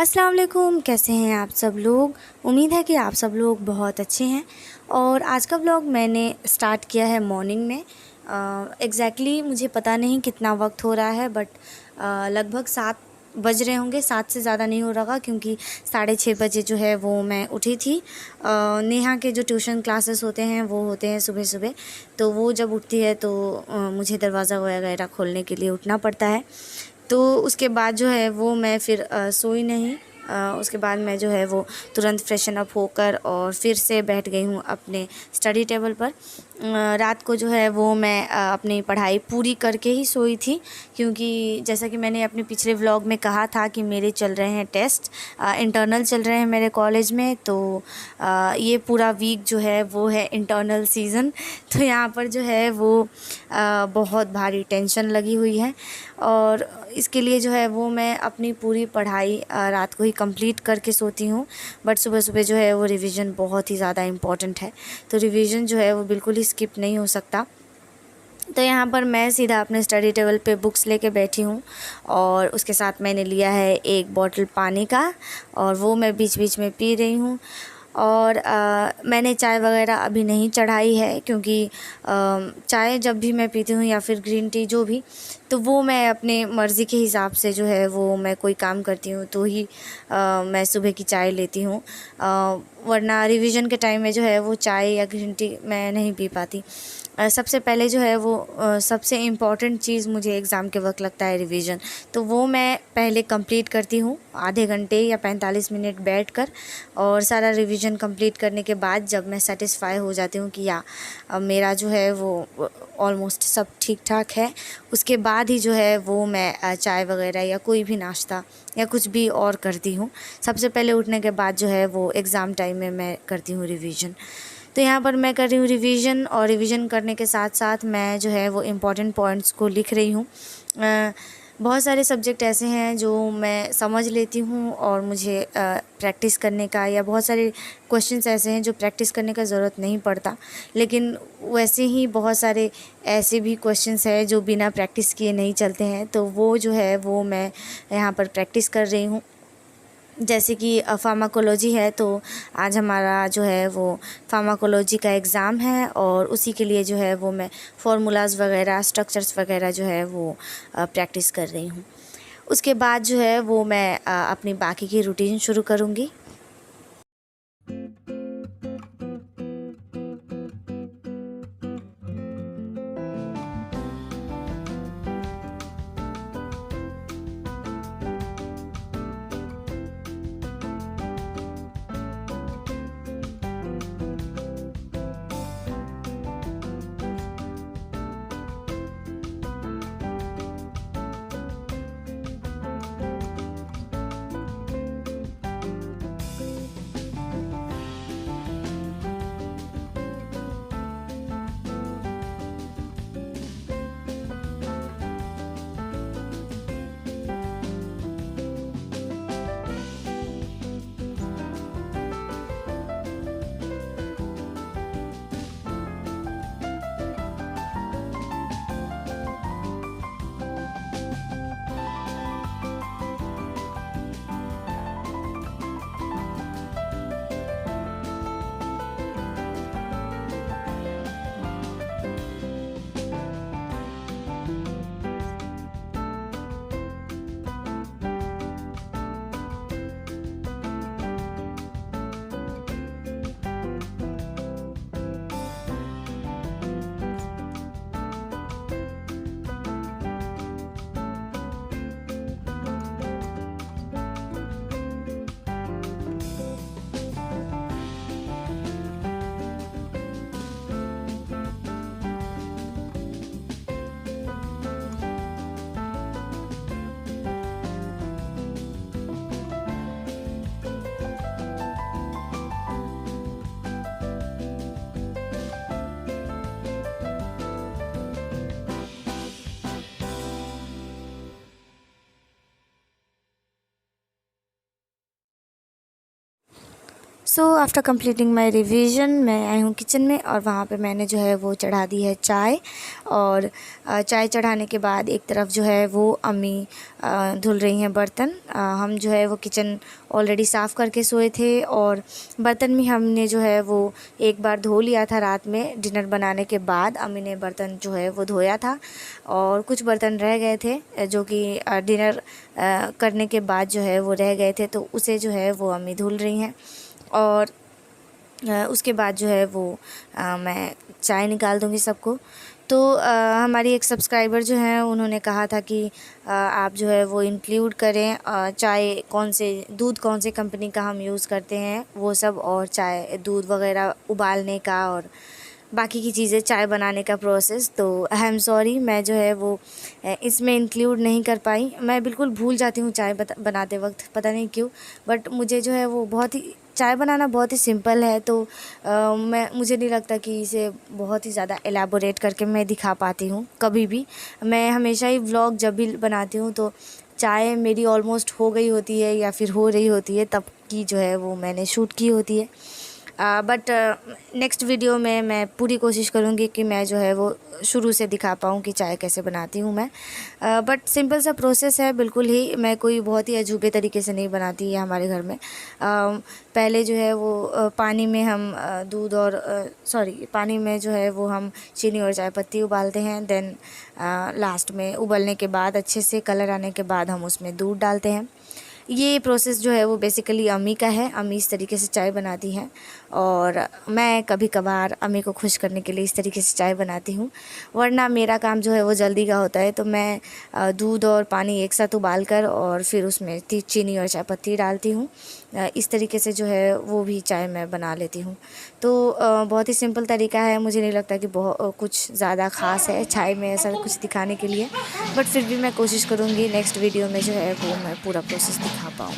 अस्सलाम वालेकुम, कैसे हैं आप सब लोग। उम्मीद है कि आप सब लोग बहुत अच्छे हैं। और आज का व्लॉग मैंने स्टार्ट किया है मॉर्निंग में। एग्जैक्टली मुझे पता नहीं कितना वक्त हो रहा है, बट लगभग 7 बज रहे होंगे। 7 से ज़्यादा नहीं हो रहा क्योंकि 6:30 बजे जो है वो मैं उठी थी। नेहा के जो ट्यूशन क्लासेस होते हैं वो होते हैं सुबह सुबह, तो वो जब उठती है तो मुझे दरवाज़ा वगैरह खोलने के लिए उठना पड़ता है। तो उसके बाद जो है वो मैं फिर सोई नहीं। उसके बाद मैं जो है वो तुरंत फ्रेशन अप होकर और फिर से बैठ गई हूँ अपने स्टडी टेबल पर। रात को जो है वो मैं अपनी पढ़ाई पूरी करके ही सोई थी, क्योंकि जैसा कि मैंने अपने पिछले व्लॉग में कहा था कि मेरे चल रहे हैं टेस्ट, इंटरनल चल रहे हैं मेरे कॉलेज में। तो ये पूरा वीक जो है वो है इंटरनल सीज़न। तो यहाँ पर जो है वो बहुत भारी टेंशन लगी हुई है, और इसके लिए जो है वो मैं अपनी पूरी पढ़ाई रात को ही कंप्लीट करके सोती हूँ। बट सुबह सुबह जो है वो रिवीजन बहुत ही ज़्यादा इम्पॉर्टेंट है, तो रिवीजन जो है वो बिल्कुल ही स्किप नहीं हो सकता। तो यहाँ पर मैं सीधा अपने स्टडी टेबल पे बुक्स लेके बैठी हूँ, और उसके साथ मैंने लिया है एक बॉटल पानी का, और वो मैं बीच बीच में पी रही हूँ। और मैंने चाय वगैरह अभी नहीं चढ़ाई है, क्योंकि चाय जब भी मैं पीती हूँ या फिर ग्रीन टी जो भी, तो वो मैं अपने मर्ज़ी के हिसाब से जो है वो मैं कोई काम करती हूँ तो ही मैं सुबह की चाय लेती हूँ। वरना रिवीजन के टाइम में जो है वो चाय या ग्रीन टी मैं नहीं पी पाती। सबसे पहले जो है वो सबसे इम्पॉर्टेंट चीज़ मुझे एग्ज़ाम के वक्त लगता है रिवीजन। तो वो मैं पहले कंप्लीट करती हूँ आधे घंटे या 45 मिनट बैठकर, और सारा रिवीजन कंप्लीट करने के बाद जब मैं सेटिस्फाई हो जाती हूँ कि मेरा जो है वो ऑलमोस्ट सब ठीक ठाक है, उसके बाद ही जो है वो मैं चाय वगैरह या कोई भी नाश्ता या कुछ भी और करती हूँ। सबसे पहले उठने के बाद जो है वो एग्ज़ाम टाइम में मैं करती हूँ रिवीजन। तो यहाँ पर मैं कर रही हूँ रिवीजन, और रिवीजन करने के साथ साथ मैं जो है वो इम्पॉर्टेंट पॉइंट्स को लिख रही हूँ। बहुत सारे सब्जेक्ट ऐसे हैं जो मैं समझ लेती हूँ और मुझे प्रैक्टिस करने का, या बहुत सारे क्वेश्चंस ऐसे हैं जो प्रैक्टिस करने का ज़रूरत नहीं पड़ता, लेकिन वैसे ही बहुत सारे ऐसे भी क्वेश्चंस हैं जो बिना प्रैक्टिस किए नहीं चलते हैं। तो वो जो है वो मैं यहाँ पर प्रैक्टिस कर रही हूँ। जैसे कि फार्माकोलॉजी है, तो आज हमारा जो है वो फार्माकोलॉजी का एग्ज़ाम है, और उसी के लिए जो है वो मैं फार्मूलाज वगैरह, स्ट्रक्चर्स वगैरह जो है वो प्रैक्टिस कर रही हूँ। उसके बाद जो है वो मैं अपनी बाकी की रूटीन शुरू करूँगी। So after completing my revision मैं आई हूँ किचन में, और वहाँ पे मैंने जो है वो चढ़ा दी है चाय। और चाय चढ़ाने के बाद एक तरफ जो है वो अम्मी धुल रही हैं बर्तन। हम जो है वो किचन ऑलरेडी साफ़ करके सोए थे, और बर्तन भी हमने जो है वो एक बार धो लिया था रात में डिनर बनाने के बाद। अम्मी ने बर्तन जो है वो धोया था, और कुछ बर्तन रह गए थे जो कि डिनर करने के बाद जो है वो रह गए थे, तो उसे जो है वो अम्मी धुल रही हैं। और उसके बाद जो है वो मैं चाय निकाल दूँगी सबको। तो हमारी एक सब्सक्राइबर जो हैं उन्होंने कहा था कि आप जो है वो इंक्लूड करें चाय दूध कौन से कंपनी का हम यूज़ करते हैं वो सब, और चाय दूध वगैरह उबालने का और बाकी की चीज़ें चाय बनाने का प्रोसेस। तो आई एम सॉरी, मैं जो है वो इसमें इंक्लूड नहीं कर पाई। मैं बिल्कुल भूल जाती हूँ चाय बनाते वक्त, पता नहीं क्यों, बट मुझे जो है वो चाय बनाना बहुत ही सिंपल है। तो मुझे नहीं लगता कि इसे बहुत ही ज़्यादा एलैबोरेट करके मैं दिखा पाती हूँ कभी भी। मैं हमेशा ही व्लॉग जब भी बनाती हूँ तो चाय मेरी ऑलमोस्ट हो गई होती है या फिर हो रही होती है तब की जो है वो मैंने शूट की होती है। बट नेक्स्ट वीडियो में मैं पूरी कोशिश करूँगी कि मैं जो है वो शुरू से दिखा पाऊँ कि चाय कैसे बनाती हूँ मैं। बट सिंपल सा प्रोसेस है बिल्कुल ही, मैं कोई बहुत ही अजूबे तरीके से नहीं बनाती है हमारे घर में। पहले जो है वो पानी में हम पानी में जो है वो हम चीनी और चाय पत्ती उबालते हैं। देन लास्ट में उबलने के बाद अच्छे से कलर आने के बाद हम उसमें दूध डालते हैं। ये प्रोसेस जो है वो बेसिकली अम्मी का है। अम्मी इस तरीके से चाय बनाती हैं, और मैं कभी कभार अम्मी को खुश करने के लिए इस तरीके से चाय बनाती हूँ। वरना मेरा काम जो है वो जल्दी का होता है, तो मैं दूध और पानी एक साथ उबाल कर और फिर उसमें चीनी और चाय पत्ती डालती हूँ। इस तरीके से जो है वो भी चाय मैं बना लेती हूँ। तो बहुत ही सिंपल तरीका है, मुझे नहीं लगता कि बहुत कुछ ज़्यादा ख़ास है चाय में ऐसा कुछ दिखाने के लिए। बट फिर भी मैं कोशिश करूँगी नेक्स्ट वीडियो में जो है वो मैं पूरा प्रोसेस दिखा पाऊँ।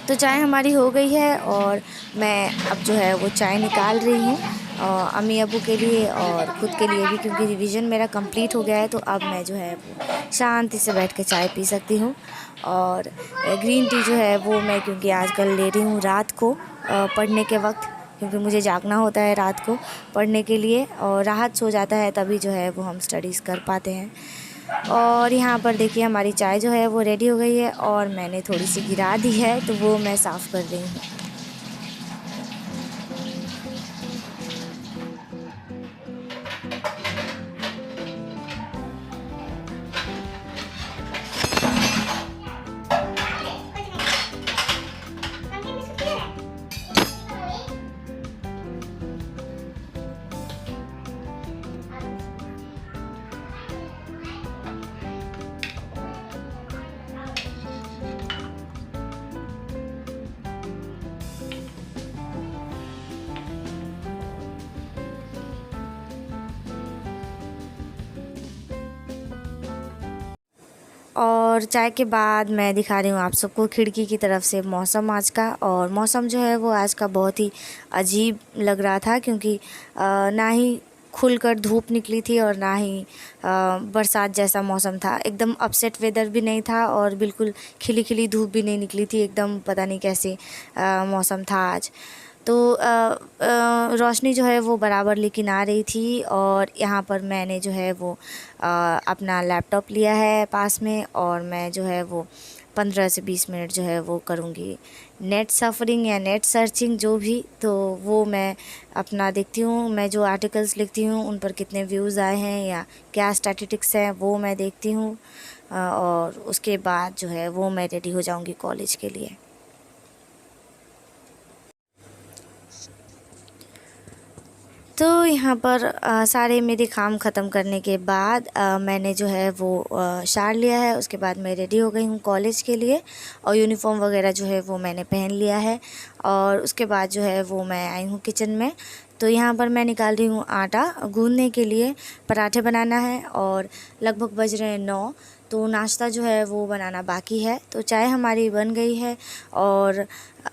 तो चाय हमारी हो गई है, और मैं अब जो है वो चाय निकाल रही हूँ अम्मी अब्बू के लिए और ख़ुद के लिए भी, क्योंकि रिवीजन मेरा कंप्लीट हो गया है। तो अब मैं जो है वो शांति से बैठ के चाय पी सकती हूँ। और ग्रीन टी जो है वो मैं क्योंकि आजकल ले रही हूँ रात को पढ़ने के वक्त, क्योंकि मुझे जागना होता है रात को पढ़ने के लिए, और राहत सो जाता है तभी जो है वो हम स्टडीज़ कर पाते हैं। और यहाँ पर देखिए हमारी चाय जो है वो रेडी हो गई है, और मैंने थोड़ी सी गिरा दी है तो वो मैं साफ़ कर रही हूँ। और चाय के बाद मैं दिखा रही हूँ आप सबको खिड़की की तरफ से मौसम आज का। और मौसम जो है वो आज का बहुत ही अजीब लग रहा था, क्योंकि ना ही खुलकर धूप निकली थी और ना ही बरसात जैसा मौसम था। एकदम अपसेट वेदर भी नहीं था और बिल्कुल खिली खिली धूप भी नहीं निकली थी। एकदम पता नहीं कैसे मौसम था आज। तो रोशनी जो है वो बराबर लेकिन आ रही थी, और यहाँ पर मैंने जो है वो अपना लैपटॉप लिया है पास में, और मैं जो है वो 15 से 20 मिनट जो है वो करूँगी नेट सफरिंग या नेट सर्चिंग जो भी। तो वो मैं अपना देखती हूँ, मैं जो आर्टिकल्स लिखती हूँ उन पर कितने व्यूज़ आए हैं या क्या स्टैटिस्टिक्स हैं वो मैं देखती हूँ, और उसके बाद जो है वो मैं रेडी हो जाऊँगी कॉलेज के लिए। तो यहाँ पर सारे मेरे काम ख़त्म करने के बाद मैंने जो है वो शावर लिया है। उसके बाद मैं रेडी हो गई हूँ कॉलेज के लिए, और यूनिफ़ॉर्म वगैरह जो है वो मैंने पहन लिया है। और उसके बाद जो है वो मैं आई हूँ किचन में। तो यहाँ पर मैं निकाल रही हूँ आटा गूँदने के लिए, पराठे बनाना है, और लगभग बज रहे हैं 9। तो नाश्ता जो है वो बनाना बाकी है। तो चाय हमारी बन गई है और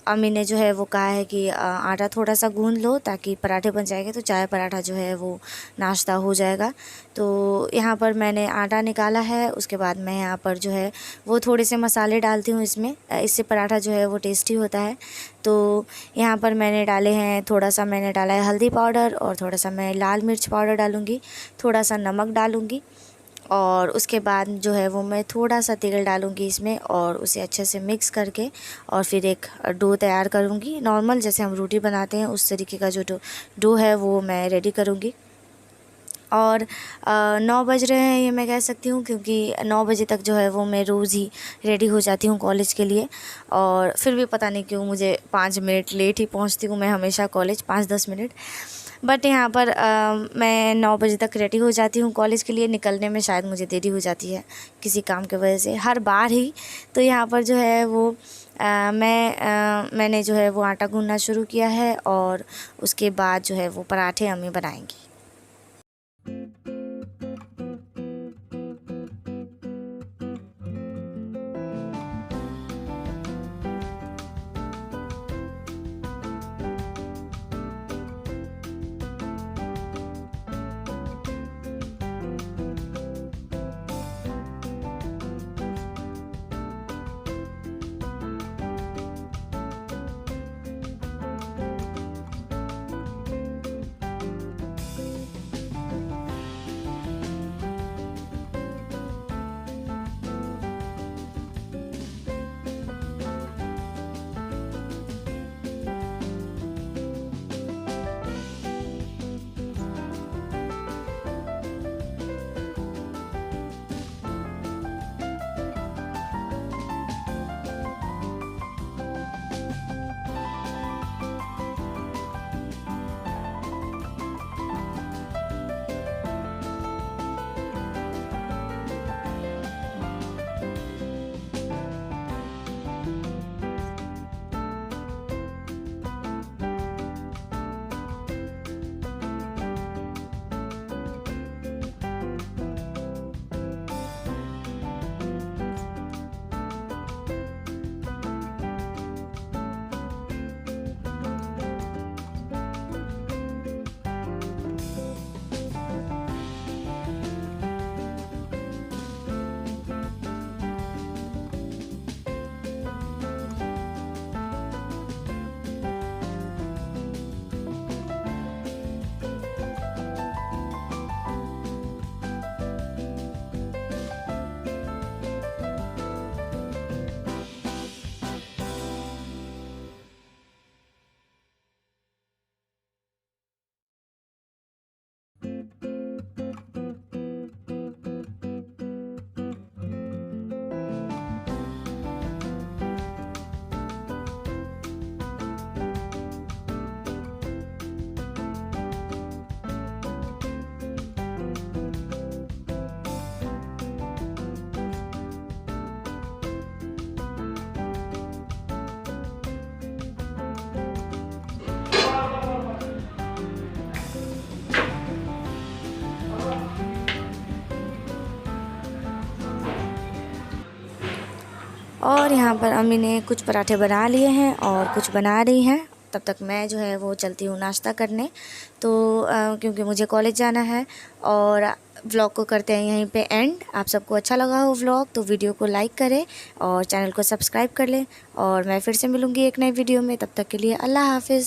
अम्मी ने जो है वो कहा है कि आटा थोड़ा सा गूंद लो ताकि पराठे बन जाएंगे, तो चाय पराठा जो है वो नाश्ता हो जाएगा। तो यहाँ पर मैंने आटा निकाला है, उसके बाद मैं यहाँ पर जो है वो थोड़े से मसाले डालती हूँ इसमें, इससे पराठा जो है वो टेस्टी होता है। तो यहाँ पर मैंने डाले हैं, थोड़ा सा मैंने डाला है हल्दी पाउडर और थोड़ा सा मैं लाल मिर्च पाउडर डालूँगी, थोड़ा सा नमक डालूँगी और उसके बाद जो है वो मैं थोड़ा सा तेल डालूँगी इसमें और उसे अच्छे से मिक्स करके और फिर एक डो तैयार करूँगी। नॉर्मल जैसे हम रोटी बनाते हैं उस तरीके का जो डो है वो मैं रेडी करूँगी। और 9 बज रहे हैं ये मैं कह सकती हूँ, क्योंकि 9 बजे तक जो है वो मैं रोज़ ही रेडी हो जाती हूँ कॉलेज के लिए। और फिर भी पता नहीं क्यों मुझे 5 मिनट लेट ही पहुँचती हूँ मैं हमेशा कॉलेज, 5-10 मिनट। बट यहाँ पर मैं 9 बजे तक रेडी हो जाती हूँ कॉलेज के लिए। निकलने में शायद मुझे देरी हो जाती है किसी काम की वजह से, हर बार ही। तो यहाँ पर जो है वो मैंने जो है वो आटा गूँधना शुरू किया है और उसके बाद जो है वो पराठे अम्मी बनाएंगी। और यहाँ पर अम्मी ने कुछ पराठे बना लिए हैं और कुछ बना रही हैं। तब तक मैं जो है वो चलती हूँ नाश्ता करने। तो क्योंकि मुझे कॉलेज जाना है। और व्लॉग को करते हैं यहीं पे एंड। आप सबको अच्छा लगा हो व्लॉग तो वीडियो को लाइक करें और चैनल को सब्सक्राइब कर लें। और मैं फिर से मिलूँगी एक नई वीडियो में, तब तक के लिए अल्लाह हाफ़िज़।